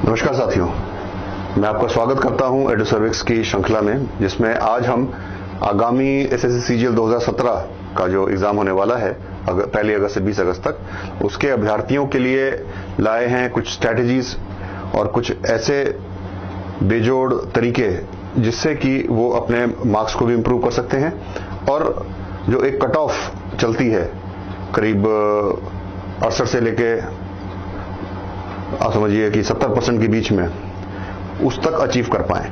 नमस्कार साथियों, मैं आपका स्वागत करता हूं एडुसर्विक्स की श्रृंखला में, जिसमें आज हम आगामी एसएससी सीजीएल 2017 का जो एग्जाम होने वाला है 1 अगस्त से 20 अगस्त तक, उसके अभ्यर्थियों के लिए लाए हैं कुछ स्ट्रैटेजीज और कुछ ऐसे बेजोड़ तरीके जिससे कि वो अपने मार्क्स को भी इंप्रूव कर सकते हैं। और जो एक कट ऑफ चलती है करीब 68 से लेके आप समझिए कि 70% के बीच में, उस तक अचीव कर पाएं।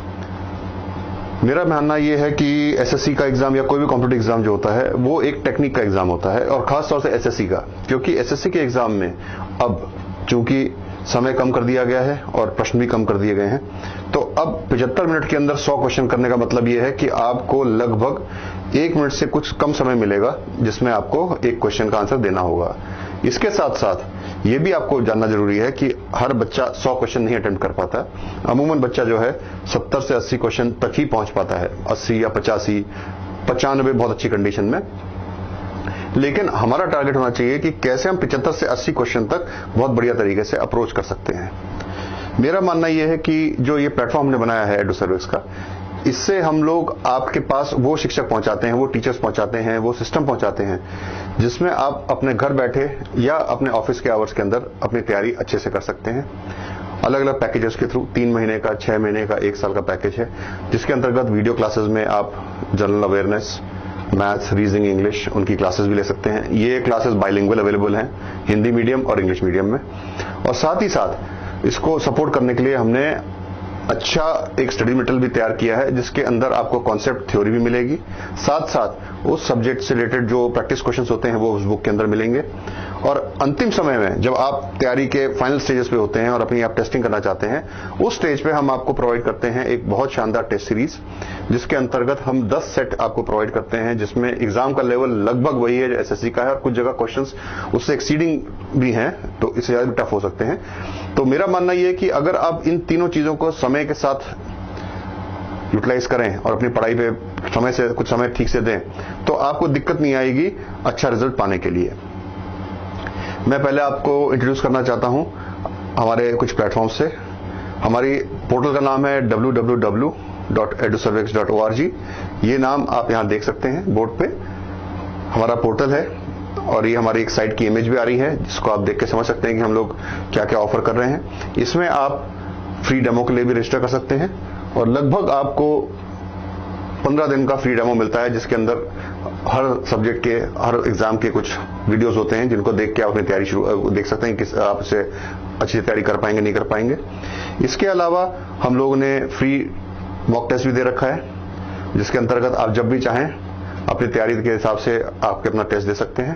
मेरा मानना यह है कि एसएससी का एग्जाम या कोई भी कॉम्पिटिटिव एग्जाम जो होता है वो एक टेक्निक का एग्जाम होता है, और खास तौर से एसएससी का, क्योंकि एसएससी के एग्जाम में अब चूंकि समय कम कर दिया गया है और प्रश्न भी कम कर दिए गए हैं, तो अब 75 मिनट के अंदर 100 क्वेश्चन करने का मतलब यह है कि आपको लगभग 1 मिनट से कुछ कम समय मिलेगा जिसमें आपको एक क्वेश्चन का आंसर देना होगा। इसके साथ साथ ये भी आपको जानना जरूरी है कि हर बच्चा 100 क्वेश्चन नहीं अटेम्प्ट कर पाता। अमूमन बच्चा जो है 70 से 80 क्वेश्चन तक ही पहुंच पाता है, 80 या 85, 95 बहुत अच्छी कंडीशन में। लेकिन हमारा टारगेट होना चाहिए कि कैसे हम 75 से 80 क्वेश्चन तक बहुत बढ़िया तरीके से अप्रोच कर सकते हैं। मेरा मानना यह है कि जो ये प्लेटफॉर्म हमने बनाया है एडुसर्विक्स का, इससे हम लोग आपके पास वो शिक्षक पहुंचाते हैं, वो टीचर्स पहुंचाते हैं, वो सिस्टम पहुंचाते हैं जिसमें आप अपने घर बैठे या अपने ऑफिस के आवर्स के अंदर अपनी तैयारी अच्छे से कर सकते हैं। अलग अलग पैकेजेस के थ्रू 3 महीने का, 6 महीने का, 1 साल का पैकेज है, जिसके अंतर्गत वीडियो क्लासेस में आप general awareness, maths, reasoning, English, उनकी क्लासेस भी ले सकते हैं। ये क्लासेस बाइलिंगुअल अवेलेबल हैं, हिंदी मीडियम और इंग्लिश मीडियम में। और साथ ही साथ इसको सपोर्ट करने के लिए हमने अच्छा एक स्टडी मटेरियल भी तैयार किया है, जिसके अंदर आपको कॉन्सेप्ट थ्योरी भी मिलेगी, साथ साथ उस सब्जेक्ट से रिलेटेड जो प्रैक्टिस क्वेश्चंस होते हैं वो उस बुक के अंदर मिलेंगे। और अंतिम समय में जब आप तैयारी के फाइनल स्टेजेस पे होते हैं और अपनी आप टेस्टिंग करना चाहते हैं, उस स्टेज पे हम आपको प्रोवाइड करते हैं एक बहुत शानदार टेस्ट सीरीज, जिसके अंतर्गत हम 10 सेट आपको प्रोवाइड करते हैं, जिसमें एग्जाम का लेवल लगभग वही है जो एसएससी का है, और कुछ जगह क्वेश्चंस उससे एक्सीडिंग भी हैं, तो इससे ज्यादा भी टफ हो सकते हैं। तो मेरा मानना यह है कि अगर आप इन तीनों चीजों को समय के साथ यूटिलाइज करें और अपनी पढ़ाई पे समय से कुछ समय ठीक से दें, तो आपको दिक्कत नहीं आएगी अच्छा रिजल्ट पाने के लिए। मैं पहले आपको इंट्रोड्यूस करना चाहता हूं हमारे कुछ प्लेटफॉर्म से। हमारी पोर्टल का नाम है www.eduservics.org। ये नाम आप यहां देख सकते हैं बोर्ड पे, हमारा पोर्टल है, और ये हमारी एक साइट की इमेज भी आ रही है, जिसको आप देख के समझ सकते हैं कि हम लोग क्या क्या ऑफर कर रहे हैं। इसमें आप फ्री डेमो के लिए भी रजिस्टर कर सकते हैं, और लगभग आपको 15 दिन का फ्री डेमो मिलता है, जिसके अंदर हर सब्जेक्ट के, हर एग्जाम के कुछ वीडियोस होते हैं, जिनको देख के आप अपनी तैयारी शुरू देख सकते हैं कि आप इससे अच्छी तैयारी कर पाएंगे नहीं कर पाएंगे। इसके अलावा हम लोगों ने फ्री मॉक टेस्ट भी दे रखा है, जिसके अंतर्गत आप जब भी चाहें अपनी तैयारी के हिसाब से आपके अपना टेस्ट दे सकते हैं।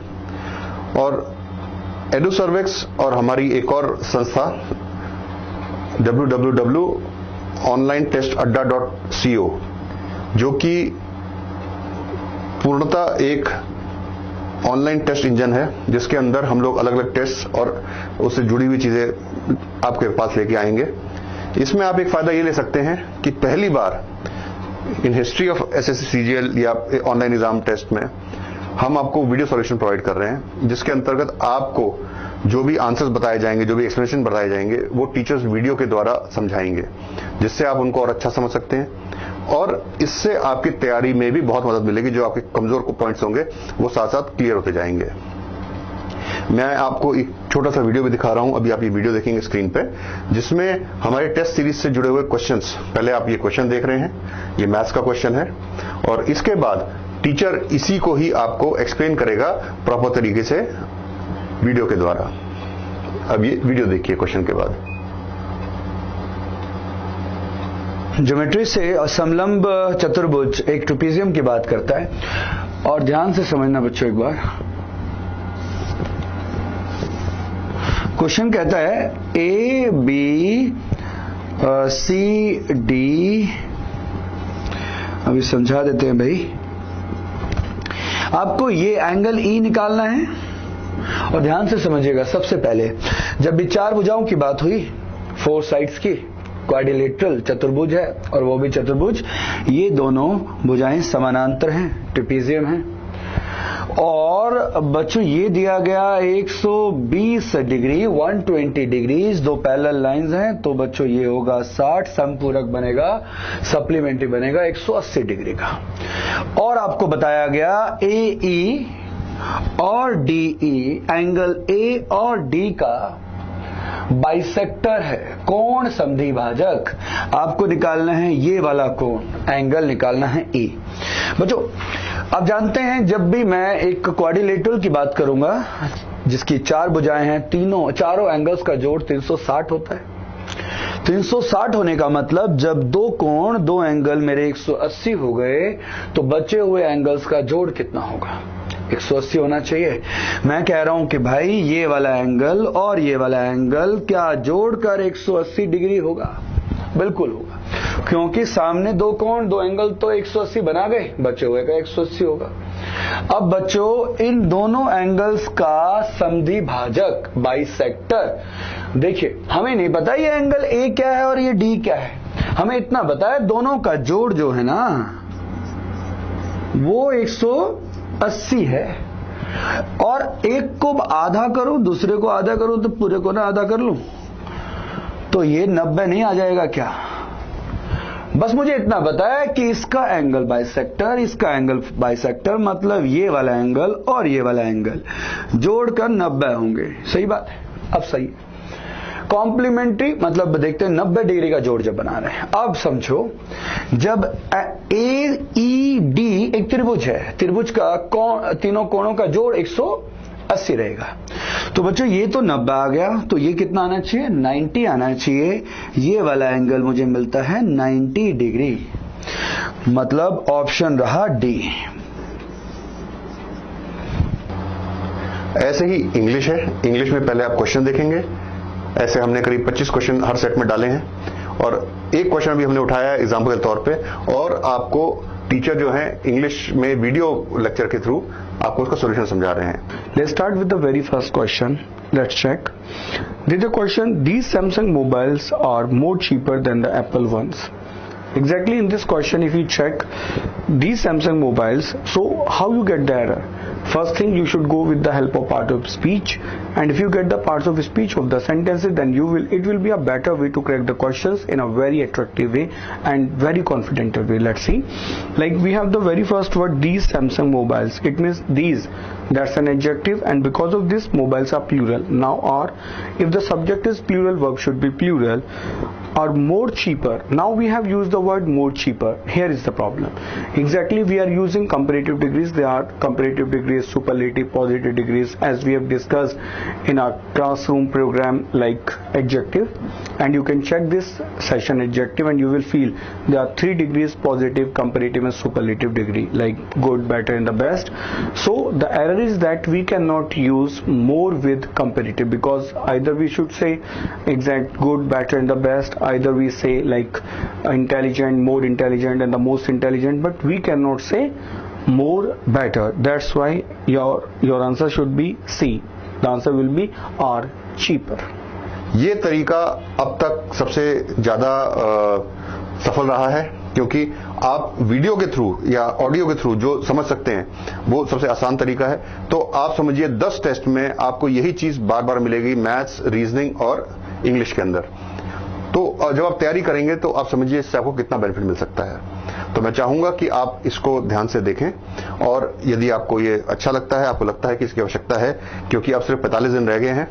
और एडुसर्विक्स और हमारी एक और संस्था www.onlinetestadda.co, जो कि पूर्णतः एक ऑनलाइन टेस्ट इंजन है, जिसके अंदर हम लोग अलग अलग टेस्ट और उससे जुड़ी हुई चीजें आपके पास लेके आएंगे। इसमें आप एक फायदा ये ले सकते हैं कि पहली बार in history of SSC CGL या ऑनलाइन एग्जाम टेस्ट में हम आपको वीडियो सॉल्यूशन प्रोवाइड कर रहे हैं, जिसके अंतर्गत आपको जो भी आंसर्स बताए जाएंगे, जो भी एक्सप्लेनेशन बताए जाएंगे, वो टीचर्स वीडियो के द्वारा समझाएंगे, जिससे आप उनको और अच्छा समझ सकते हैं। और इससे आपकी तैयारी में भी बहुत मदद मिलेगी, जो आपके कमजोर पॉइंट्स होंगे वो साथ साथ क्लियर होते जाएंगे। मैं आपको एक छोटा सा वीडियो भी दिखा रहा हूं, अभी आप ये वीडियो देखेंगे स्क्रीन पे, जिसमें हमारे टेस्ट सीरीज से जुड़े हुए क्वेश्चंस, पहले आप ये क्वेश्चन देख रहे हैं, ये मैथ्स का क्वेश्चन है, और इसके बाद टीचर इसी को ही आपको एक्सप्लेन करेगा प्रॉपर तरीके से वीडियो के द्वारा। अब ये वीडियो देखिए क्वेश्चन के बाद। ज्योमेट्री से असमलंब चतुर्भुज एक ट्रेपेजियम की बात करता है, और ध्यान से समझना बच्चों एक बार। क्वेश्चन कहता है ए बी सी डी, अभी समझा देते हैं भाई। आपको ये एंगल ई निकालना है, और ध्यान से समझिएगा। सबसे पहले जब भी 4 भुजाओं की बात हुई, 4 साइड्स की, क्वाड्रिलेटरल चतुर्भुज है और वो भी चतुर्भुज, ये दोनों भुजाएं समानांतर हैं, ट्रेपेजियम हैं। और बच्चों ये दिया गया 120 डिग्री 120 डिग्रीज, दो पैरेलल लाइंस हैं, तो बच्चों ये होगा 60, समपूरक बनेगा, सप्लीमेंट्री बनेगा 180 डिग्री का। और आपको बताया गया AE और DE, एंगल A और D का बाइसेक्टर है, कोण समद्विभाजक। आपको निकालना है ये वाला कोण, एंगल निकालना है E। बच्चों आप जानते हैं जब भी मैं एक क्वाड्रिलेटरल की बात करूंगा जिसकी 4 भुजाएं हैं, चारों एंगल्स का जोड़ 360 होता है। 360 होने का मतलब जब दो कोण, दो एंगल मेरे 180 हो गए तो बचे हुए एंगल्स का जोड़ कितना होगा? 180 होना चाहिए। मैं कह रहा हूं कि भाई ये वाला एंगल और ये वाला एंगल क्या जोड़कर 180 डिग्री होगा? बिल्कुल होगा, क्योंकि सामने दो कोण, दो एंगल तो 180 बना गए, बचे हुए का 180 होगा। अब बच्चों इन दोनों एंगल्स का समद्विभाजक बाइसेक्टर, देखिए हमें नहीं पता ये एंगल A क्या है और ये D क्या है, हमें इतना पता है दोनों का जोड़ जो है ना वो 180 है। और एक को आधा करूं, दूसरे को आधा करूं तो पूरे को ना आधा कर लूं तो ये 90 नहीं आ जाएगा क्या? बस मुझे इतना पता है कि इसका एंगल बाइसेक्टर, इसका एंगल बाइसेक्टर, मतलब ये वाला एंगल और ये वाला एंगल जोड़कर 90 होंगे। सही बात है? अब सही है। कॉम्प्लीमेंट्री मतलब देखते हैं 90 डिग्री का जोड़ जब बना रहे हैं। अब समझो जब AED एक त्रिभुज है, त्रिभुज का तीनों कोणों का जोड़ 180 रहेगा। तो बच्चों ये तो 90 आ गया, तो ये कितना आना चाहिए? 90 आना चाहिए। ये वाला एंगल मुझे मिलता है 90 डिग्री, मतलब ऑप्शन रहा D। ऐसे ही इंग्लिश है, इंग्लिश में पहले आप क्वेश्चन देखेंगे। ऐसे हमने करीब 25 क्वेश्चन हर सेट में डाले हैं और एक क्वेश्चन भी हमने उठाया है एग्जाम्पल के तौर पे, और आपको टीचर जो है इंग्लिश में वीडियो लेक्चर के थ्रू आपको उसका सॉल्यूशन समझा रहे हैं। Let's start with the very first question. Let's check. This is a question. These Samsung mobiles are more cheaper than the Apple ones. Exactly in this question, if you check these Samsung mobiles, so how you get the error? First thing, you should go with the help of part of speech, and if you get the parts of speech of the sentences, then it will be a better way to crack the questions in a very attractive way and very confident way. Let's see. Like we have the very first word, these Samsung mobiles. It means these. That's an adjective, and because of this, mobiles are plural. Now, or if the subject is plural, verb should be plural. Or more cheaper. Now we have used the word more cheaper. Here is the problem. Exactly, we are using comparative degrees. They are comparative degrees, superlative, positive degrees, as we have discussed in our classroom program, like adjective. And you can check this session adjective and you will feel there are 3 degrees: positive, comparative and superlative degree, like good, better and the best. So the error is that we cannot use more with comparative, because either we should say exact, good, better and the best, either we say like intelligent, more intelligent and the most intelligent, but we cannot say more, better. That's why your answer should be C. The answer will be R, cheaper. ये तरीका अब तक सबसे ज्यादा सफल रहा है, क्योंकि आप वीडियो के थ्रू या ऑडियो के थ्रू जो समझ सकते हैं वो सबसे आसान तरीका है। तो आप समझिए 10 टेस्ट में आपको यही चीज बार बार मिलेगी, मैथ्स, रीजनिंग और इंग्लिश के अंदर। तो जब आप तैयारी करेंगे तो आप समझिए इससे आपको कितना बेनिफिट मिल सकता है। तो मैं चाहूंगा कि आप इसको ध्यान से देखें, और यदि आपको ये अच्छा लगता है, आपको लगता है कि इसकी आवश्यकता है, क्योंकि अब सिर्फ 45 दिन रह गए हैं,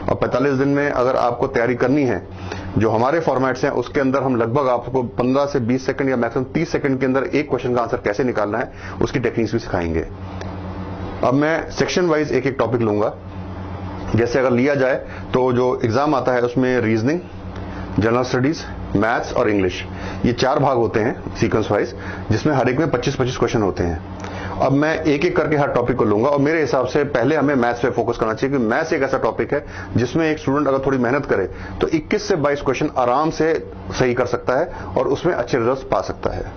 और 45 दिन में अगर आपको तैयारी करनी है, जो हमारे फॉर्मेट्स हैं उसके अंदर हम लगभग आपको 15 से 20 सेकंड या मैक्सिमम 30 सेकंड के अंदर एक क्वेश्चन का आंसर कैसे निकालना है उसकी टेक्निक्स भी सिखाएंगे। अब मैं सेक्शन वाइज एक एक टॉपिक लूंगा। जैसे अगर लिया जाए तो जो एग्जाम आता है उसमें रीजनिंग, जनरल स्टडीज, मैथ्स और इंग्लिश, ये 4 भाग होते हैं सीक्वेंस वाइज, जिसमें हर एक में 25-25 क्वेश्चन होते हैं। अब मैं एक एक करके हर टॉपिक को लूंगा, और मेरे हिसाब से पहले हमें मैथ्स पे फोकस करना चाहिए, क्योंकि मैथ्स एक ऐसा टॉपिक है जिसमें एक स्टूडेंट अगर थोड़ी मेहनत करे तो 21 से 22 क्वेश्चन आराम से सही कर सकता है और उसमें अच्छे रिजल्ट पा सकता है।